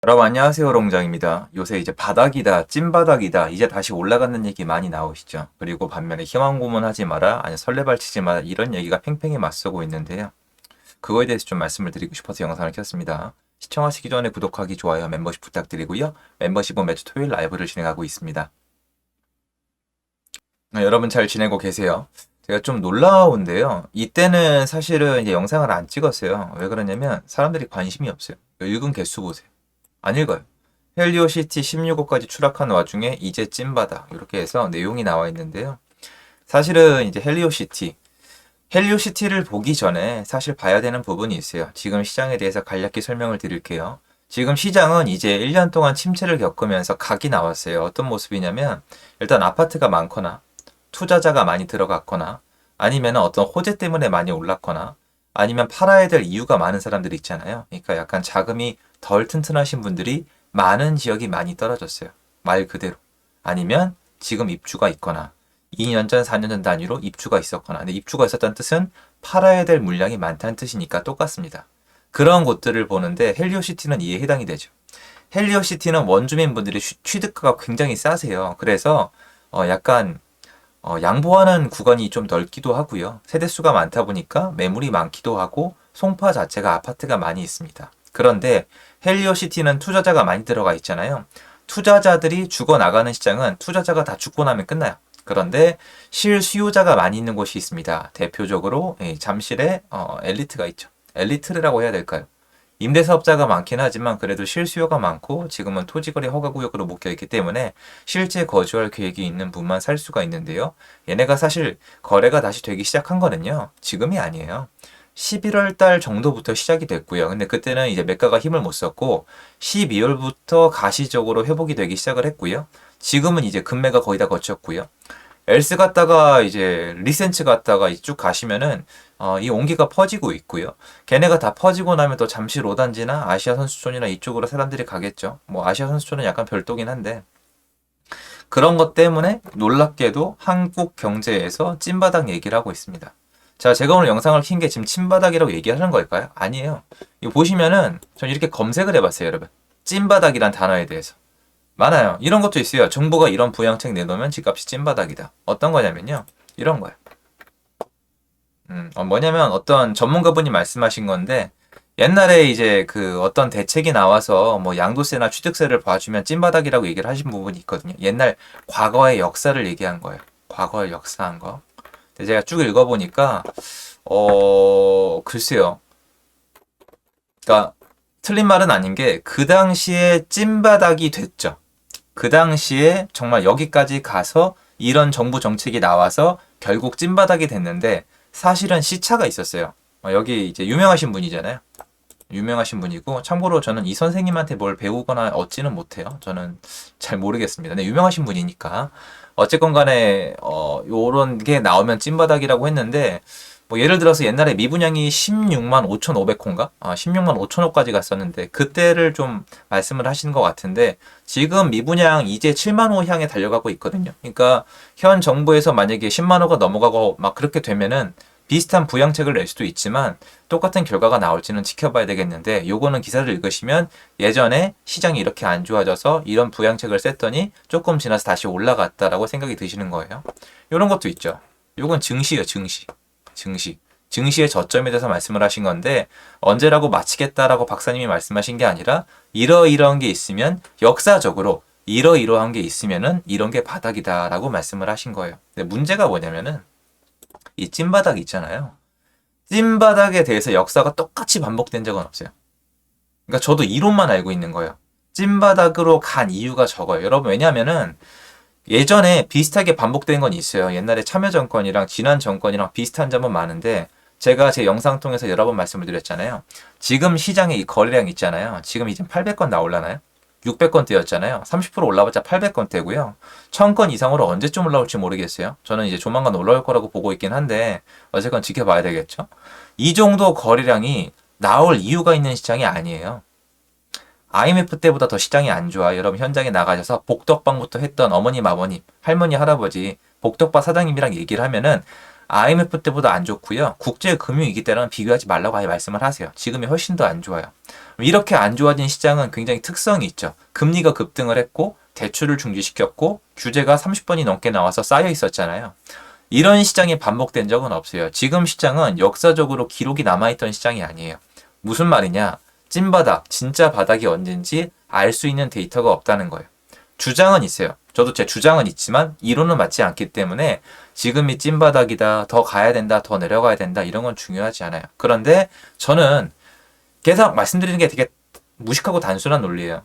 여러분 안녕하세요 롱장입니다. 요새 이제 바닥이다 찐바닥이다 이제 다시 올라가는 얘기 많이 나오시죠. 그리고 반면에 희망 고문하지 마라 아니 설레발치지 마라 이런 얘기가 팽팽히 맞서고 있는데요. 그거에 대해서 좀 말씀을 드리고 싶어서 영상을 켰습니다. 시청하시기 전에 구독하기 좋아요 멤버십 부탁드리고요. 멤버십은 매주 토요일 라이브를 진행하고 있습니다. 여러분 잘 지내고 계세요? 제가 좀 놀라운데요. 이때는 사실은 이제 영상을 안 찍었어요. 왜 그러냐면 사람들이 관심이 없어요. 읽은 개수 보세요. 안 읽어요. 헬리오시티 16호까지 추락한 와중에 이제 찐바다 이렇게 해서 내용이 나와 있는데요. 사실은 이제 헬리오시티를 보기 전에 사실 봐야 되는 부분이 있어요. 지금 시장에 대해서 간략히 설명을 드릴게요. 지금 시장은 이제 1년 동안 침체를 겪으면서 각이 나왔어요. 어떤 모습이냐면 일단 아파트가 많거나 투자자가 많이 들어갔거나 아니면 어떤 호재 때문에 많이 올랐거나 아니면 팔아야 될 이유가 많은 사람들이 있잖아요. 그러니까 약간 자금이 덜 튼튼하신 분들이 많은 지역이 많이 떨어졌어요. 말 그대로. 아니면 지금 입주가 있거나 2년 전, 4년 전 단위로 입주가 있었거나 근데 입주가 있었다는 뜻은 팔아야 될 물량이 많다는 뜻이니까 똑같습니다. 그런 곳들을 보는데 헬리오시티는 이에 해당이 되죠. 헬리오시티는 원주민분들이 취득가가 굉장히 싸세요. 그래서 약간 양보하는 구간이 좀 넓기도 하고요. 세대수가 많다 보니까 매물이 많기도 하고 송파 자체가 아파트가 많이 있습니다. 그런데 헬리오시티는 투자자가 많이 들어가 있잖아요. 투자자들이 죽어나가는 시장은 투자자가 다 죽고 나면 끝나요. 그런데 실수요자가 많이 있는 곳이 있습니다. 대표적으로 잠실에 엘리트가 있죠. 엘리트라고 해야 될까요? 임대사업자가 많긴 하지만 그래도 실수요가 많고 지금은 토지거래 허가구역으로 묶여있기 때문에 실제 거주할 계획이 있는 분만 살 수가 있는데요. 얘네가 사실 거래가 다시 되기 시작한 거는요. 지금이 아니에요. 11월 달 정도부터 시작이 됐고요. 근데 그때는 이제 매가가 힘을 못 썼고 12월부터 가시적으로 회복이 되기 시작을 했고요. 지금은 이제 금매가 거의 다 거쳤고요. 엘스 갔다가 이제 리센츠 갔다가 쭉 가시면은 이 온기가 퍼지고 있고요. 걔네가 다 퍼지고 나면 또 잠실 5단지나 아시아 선수촌이나 이쪽으로 사람들이 가겠죠. 뭐 아시아 선수촌은 약간 별도긴 한데 그런 것 때문에 놀랍게도 한국 경제에서 찐바닥 얘기를 하고 있습니다. 자, 제가 오늘 영상을 킨 게 지금 찐바닥이라고 얘기하는 걸까요? 아니에요. 이거 보시면은 전 이렇게 검색을 해봤어요, 여러분. 찐바닥이란 단어에 대해서. 많아요. 이런 것도 있어요. 정부가 이런 부양책 내놓으면 집값이 찐바닥이다. 어떤 거냐면요. 이런 거예요. 뭐냐면 어떤 전문가분이 말씀하신 건데 옛날에 이제 그 어떤 대책이 나와서 뭐 양도세나 취득세를 봐주면 찐바닥이라고 얘기를 하신 부분이 있거든요. 옛날 과거의 역사를 얘기한 거예요. 과거의 역사한 거. 근데 제가 쭉 읽어보니까 글쎄요. 그러니까 틀린 말은 아닌 게 그 당시에 찐바닥이 됐죠. 그 당시에 정말 여기까지 가서 이런 정부 정책이 나와서 결국 찐바닥이 됐는데 사실은 시차가 있었어요. 여기 이제 유명하신 분이잖아요. 유명하신 분이고 참고로 저는 이 선생님한테 뭘 배우거나 얻지는 못해요. 저는 잘 모르겠습니다. 근데 유명하신 분이니까 어쨌건 간에 요런 게 나오면 찐바닥이라고 했는데 뭐 예를 들어서 옛날에 미분양이 16만 5,500호인가? 16만 5천호까지 갔었는데 그때를 좀 말씀을 하시는 것 같은데 지금 미분양 이제 7만 호 향해 달려가고 있거든요. 그러니까 현 정부에서 만약에 10만 호가 넘어가고 막 그렇게 되면은 비슷한 부양책을 낼 수도 있지만 똑같은 결과가 나올지는 지켜봐야 되겠는데 요거는 기사를 읽으시면 예전에 시장이 이렇게 안 좋아져서 이런 부양책을 셌더니 조금 지나서 다시 올라갔다라고 생각이 드시는 거예요. 요런 것도 있죠. 요건 증시예요, 증시. 증시의 저점에 대해서 말씀을 하신 건데 언제라고 마치겠다라고 박사님이 말씀하신 게 아니라 이러이러한 게 있으면 역사적으로 이러이러한 게 있으면은 이런 게 바닥이다라고 말씀을 하신 거예요. 근데 문제가 뭐냐면은 이 찐바닥 있잖아요. 찐바닥에 대해서 역사가 똑같이 반복된 적은 없어요. 그러니까 저도 이론만 알고 있는 거예요. 찐바닥으로 간 이유가 적어요. 여러분 왜냐면은 예전에 비슷하게 반복된 건 있어요. 옛날에 참여정권이랑 지난 정권이랑 비슷한 점은 많은데 제가 제 영상 통해서 여러 번 말씀을 드렸잖아요. 지금 시장에 이 거래량 있잖아요. 지금 이제 800건 나올라나요? 600건대였잖아요. 30% 올라봤자 800건대고요. 1000건 이상으로 언제쯤 올라올지 모르겠어요. 저는 이제 조만간 올라올 거라고 보고 있긴 한데 어쨌건 지켜봐야 되겠죠. 이 정도 거래량이 나올 이유가 있는 시장이 아니에요. IMF 때보다 더 시장이 안 좋아. 여러분 현장에 나가셔서 복덕방부터 했던 어머님, 아버님, 할머니, 할아버지, 복덕바 사장님이랑 얘기를 하면은 IMF 때보다 안 좋고요. 국제금융위기 때랑 비교하지 말라고 아예 말씀을 하세요. 지금이 훨씬 더 안 좋아요. 이렇게 안 좋아진 시장은 굉장히 특성이 있죠. 금리가 급등을 했고 대출을 중지시켰고 규제가 30번이 넘게 나와서 쌓여 있었잖아요. 이런 시장이 반복된 적은 없어요. 지금 시장은 역사적으로 기록이 남아있던 시장이 아니에요. 무슨 말이냐? 찐바닥, 진짜 바닥이 언젠지 알 수 있는 데이터가 없다는 거예요. 주장은 있어요. 저도 제 주장은 있지만 이론은 맞지 않기 때문에 지금이 찐바닥이다, 더 가야 된다, 더 내려가야 된다 이런 건 중요하지 않아요. 그런데 저는 계속 말씀드리는 게 되게 무식하고 단순한 논리예요.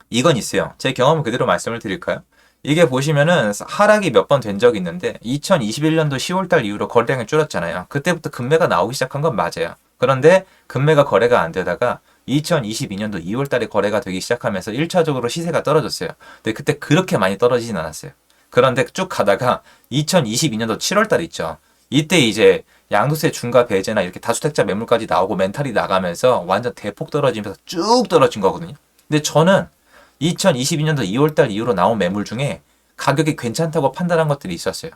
이건 있어요. 제 경험을 그대로 말씀을 드릴까요? 이게 보시면은 하락이 몇 번 된 적이 있는데 2021년도 10월달 이후로 거래량이 줄었잖아요. 그때부터 금매가 나오기 시작한 건 맞아요. 그런데 금매가 거래가 안 되다가 2022년도 2월달에 거래가 되기 시작하면서 1차적으로 시세가 떨어졌어요. 근데 그때 그렇게 많이 떨어지진 않았어요. 그런데 쭉 가다가 2022년도 7월달 있죠. 이때 이제 양도세 중과 배제나 이렇게 다주택자 매물까지 나오고 멘탈이 나가면서 완전 대폭 떨어지면서 쭉 떨어진 거거든요. 근데 저는 2022년도 2월달 이후로 나온 매물 중에 가격이 괜찮다고 판단한 것들이 있었어요.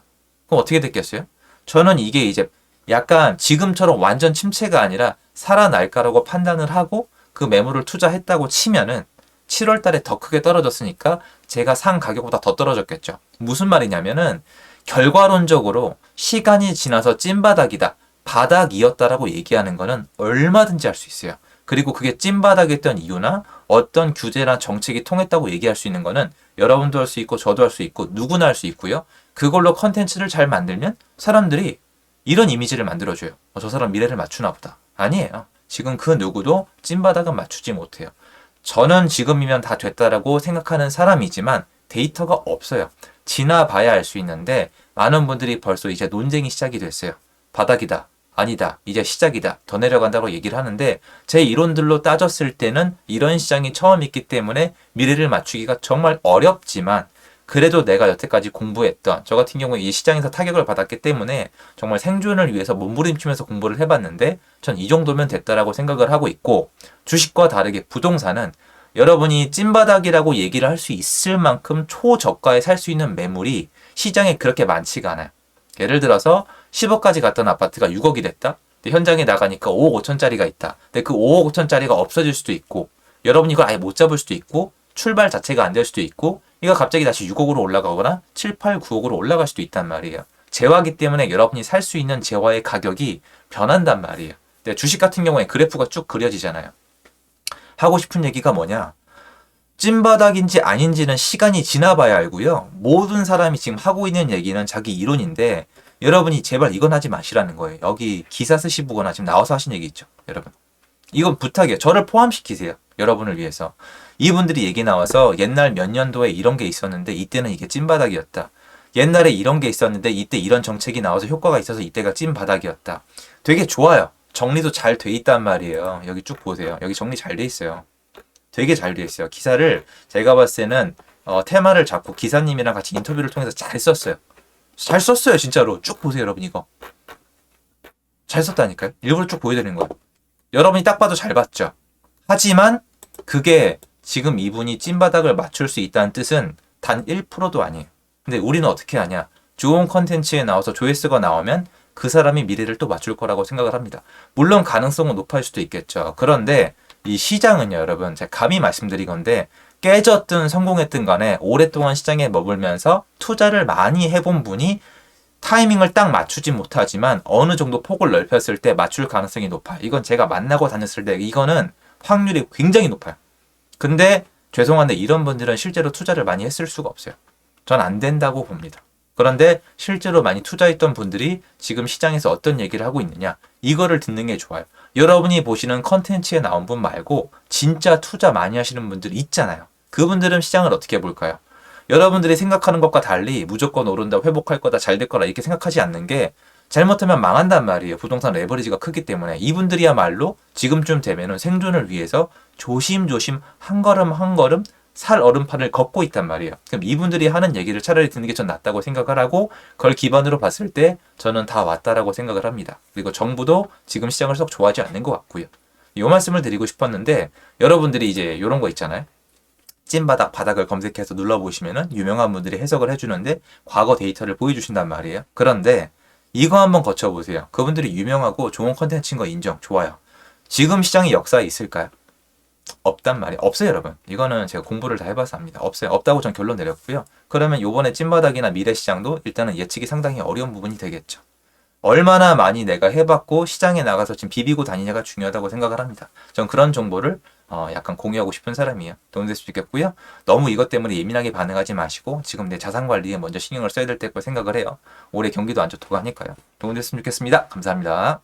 그럼 어떻게 됐겠어요? 저는 이게 이제 약간 지금처럼 완전 침체가 아니라 살아날까라고 판단을 하고 그 매물을 투자했다고 치면은 7월 달에 더 크게 떨어졌으니까 제가 산 가격보다 더 떨어졌겠죠. 무슨 말이냐면은 결과론적으로 시간이 지나서 찐바닥이다, 바닥이었다라고 얘기하는 거는 얼마든지 할 수 있어요. 그리고 그게 찐바닥이었던 이유나 어떤 규제나 정책이 통했다고 얘기할 수 있는 거는 여러분도 할 수 있고 저도 할 수 있고 누구나 할 수 있고요. 그걸로 컨텐츠를 잘 만들면 사람들이 이런 이미지를 만들어줘요. 저 사람 미래를 맞추나 보다. 아니에요. 지금 그 누구도 찐바닥은 맞추지 못해요. 저는 지금이면 다 됐다라고 생각하는 사람이지만 데이터가 없어요. 지나봐야 알 수 있는데 많은 분들이 벌써 이제 논쟁이 시작이 됐어요. 바닥이다. 아니다. 이제 시작이다. 더 내려간다고 얘기를 하는데 제 이론들로 따졌을 때는 이런 시장이 처음 있기 때문에 미래를 맞추기가 정말 어렵지만 그래도 내가 여태까지 공부했던 저 같은 경우에 이 시장에서 타격을 받았기 때문에 정말 생존을 위해서 몸부림치면서 공부를 해봤는데 전 이 정도면 됐다라고 생각을 하고 있고 주식과 다르게 부동산은 여러분이 찐바닥이라고 얘기를 할 수 있을 만큼 초저가에 살 수 있는 매물이 시장에 그렇게 많지가 않아요. 예를 들어서 10억까지 갔던 아파트가 6억이 됐다? 근데 현장에 나가니까 5억 5천짜리가 있다. 근데 그 5억 5천짜리가 없어질 수도 있고 여러분이 이걸 아예 못 잡을 수도 있고 출발 자체가 안 될 수도 있고 이거 갑자기 다시 6억으로 올라가거나 7, 8, 9억으로 올라갈 수도 있단 말이에요. 재화기 때문에 여러분이 살 수 있는 재화의 가격이 변한단 말이에요. 근데 주식 같은 경우에 그래프가 쭉 그려지잖아요. 하고 싶은 얘기가 뭐냐? 찐바닥인지 아닌지는 시간이 지나봐야 알고요. 모든 사람이 지금 하고 있는 얘기는 자기 이론인데 여러분이 제발 이건 하지 마시라는 거예요. 여기 기사 쓰시거나 지금 나와서 하신 얘기 있죠. 여러분. 이건 부탁이에요. 저를 포함시키세요. 여러분을 위해서. 이분들이 얘기 나와서 옛날 몇 년도에 이런 게 있었는데 이때는 이게 찐바닥이었다. 옛날에 이런 게 있었는데 이때 이런 정책이 나와서 효과가 있어서 이때가 찐바닥이었다. 되게 좋아요. 정리도 잘 돼 있단 말이에요. 여기 쭉 보세요. 여기 정리 잘 돼 있어요. 되게 잘 돼 있어요. 기사를 제가 봤을 때는 테마를 잡고 기사님이랑 같이 인터뷰를 통해서 잘 썼어요. 잘 썼어요. 진짜로. 쭉 보세요. 여러분 이거. 잘 썼다니까요. 일부러 쭉 보여드리는 거예요. 여러분이 딱 봐도 잘 봤죠. 하지만 그게 지금 이분이 찐바닥을 맞출 수 있다는 뜻은 단 1%도 아니에요. 근데 우리는 어떻게 하냐. 좋은 컨텐츠에 나와서 조회수가 나오면 그 사람이 미래를 또 맞출 거라고 생각을 합니다. 물론 가능성은 높을 수도 있겠죠. 그런데 이 시장은요, 여러분, 제가 감히 말씀드린 건데 깨졌든 성공했든 간에 오랫동안 시장에 머물면서 투자를 많이 해본 분이 타이밍을 딱 맞추지 못하지만 어느 정도 폭을 넓혔을 때 맞출 가능성이 높아요. 이건 제가 만나고 다녔을 때 이거는 확률이 굉장히 높아요. 근데 죄송한데 이런 분들은 실제로 투자를 많이 했을 수가 없어요. 전 안 된다고 봅니다. 그런데 실제로 많이 투자했던 분들이 지금 시장에서 어떤 얘기를 하고 있느냐 이거를 듣는 게 좋아요. 여러분이 보시는 컨텐츠에 나온 분 말고 진짜 투자 많이 하시는 분들이 있잖아요. 그분들은 시장을 어떻게 볼까요? 여러분들이 생각하는 것과 달리 무조건 오른다, 회복할 거다, 잘 될 거다 이렇게 생각하지 않는 게 잘못하면 망한단 말이에요. 부동산 레버리지가 크기 때문에. 이분들이야말로 지금쯤 되면은 생존을 위해서 조심조심 한 걸음 한 걸음 살 얼음판을 걷고 있단 말이에요. 그럼 이분들이 하는 얘기를 차라리 듣는 게 전 낫다고 생각을 하고 그걸 기반으로 봤을 때 저는 다 왔다라고 생각을 합니다. 그리고 정부도 지금 시장을 썩 좋아하지 않는 것 같고요. 이 말씀을 드리고 싶었는데 여러분들이 이제 이런 거 있잖아요. 찐바닥, 바닥을 검색해서 눌러보시면은 유명한 분들이 해석을 해주는데 과거 데이터를 보여주신단 말이에요. 그런데 이거 한번 거쳐보세요. 그분들이 유명하고 좋은 컨텐츠인 거 인정. 좋아요. 지금 시장에 역사에 있을까요? 없단 말이에요. 없어요, 여러분. 이거는 제가 공부를 다 해봐서 압니다. 없어요. 없다고 전 결론 내렸고요. 그러면 요번에 찐바닥이나 미래 시장도 일단은 예측이 상당히 어려운 부분이 되겠죠. 얼마나 많이 내가 해봤고 시장에 나가서 지금 비비고 다니냐가 중요하다고 생각을 합니다. 전 그런 정보를 약간 공유하고 싶은 사람이에요. 도움됐으면 좋겠고요. 너무 이것 때문에 예민하게 반응하지 마시고 지금 내 자산 관리에 먼저 신경을 써야 될 때고 생각을 해요. 올해 경기도 안 좋다고 하니까요. 도움됐으면 좋겠습니다. 감사합니다.